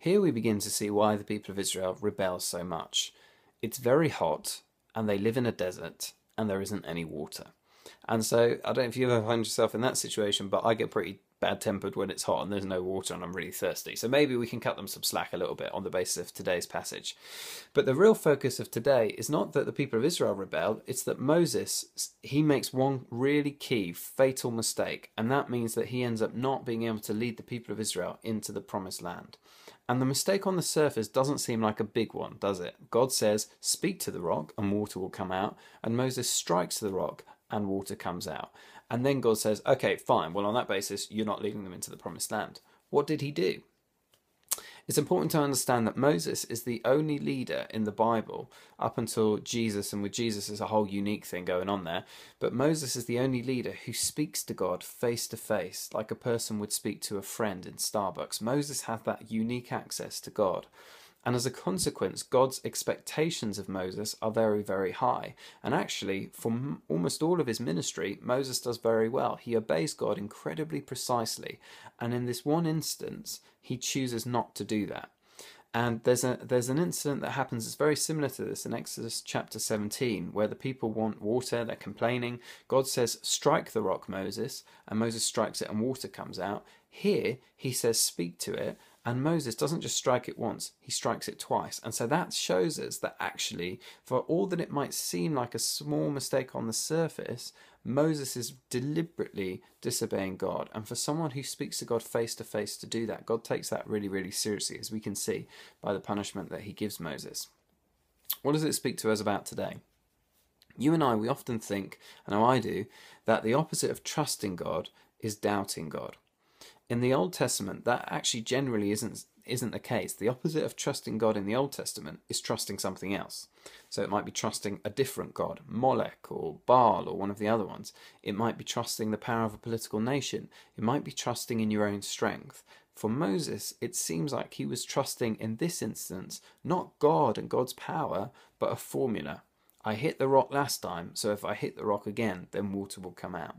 Here we begin to see why the people of Israel rebel so much. It's very hot, and they live in a desert, and there isn't any water. And so, I don't know if you ever find yourself in that situation, but I get pretty bad-tempered when it's hot and there's no water and I'm really thirsty. So maybe we can cut them some slack a little bit on the basis of today's passage. But the real focus of today is not that the people of Israel rebelled, it's that Moses, he makes one really key, fatal mistake, and that means that he ends up not being able to lead the people of Israel into the promised land. And the mistake on the surface doesn't seem like a big one, does it? God says, speak to the rock and water will come out, and Moses strikes the rock and water comes out. And then God says, okay, fine, well, on that basis, you're not leading them into the promised land. What did he do? It's important to understand that Moses is the only leader in the Bible up until Jesus, and with Jesus is a whole unique thing going on there, but Moses is the only leader who speaks to God face to face, like a person would speak to a friend in Starbucks. Moses has that unique access to God. And as a consequence, God's expectations of Moses are very, very high. And actually, for almost all of his ministry, Moses does very well. He obeys God incredibly precisely. And in this one instance, he chooses not to do that. And there's an incident that happens that's very similar to this in Exodus chapter 17, where the people want water, they're complaining. God says, strike the rock, Moses, and Moses strikes it and water comes out. Here, he says, speak to it, and Moses doesn't just strike it once, he strikes it twice. And so that shows us that actually, for all that it might seem like a small mistake on the surface, Moses is deliberately disobeying God. And for someone who speaks to God face to face to do that, God takes that really, really seriously, as we can see by the punishment that he gives Moses. What does it speak to us about today? You and I, we often think, and I do, that the opposite of trusting God is doubting God. In the Old Testament, that actually generally isn't the case. The opposite of trusting God in the Old Testament is trusting something else. So it might be trusting a different god, Molech or Baal or one of the other ones. It might be trusting the power of a political nation. It might be trusting in your own strength. For Moses, it seems like he was trusting in this instance, not God and God's power, but a formula. I hit the rock last time, so if I hit the rock again, then water will come out.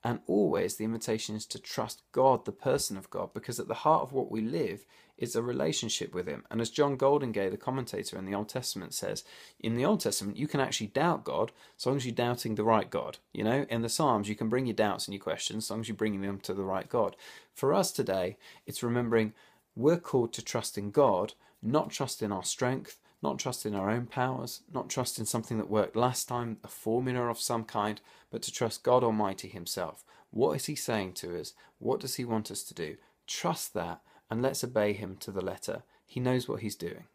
And always the invitation is to trust God, the person of God, because at the heart of what we live is a relationship with him. And as John Goldingay, the commentator in the Old Testament, says, in the Old Testament, you can actually doubt God as long as you're doubting the right God. You know, in the Psalms, you can bring your doubts and your questions as long as you're bringing them to the right God. For us today, it's remembering we're called to trust in God, not trust in our strength, not trust in our own powers, not trust in something that worked last time, a formula of some kind, but to trust God Almighty himself. What is he saying to us? What does he want us to do? Trust that, and let's obey him to the letter. He knows what he's doing.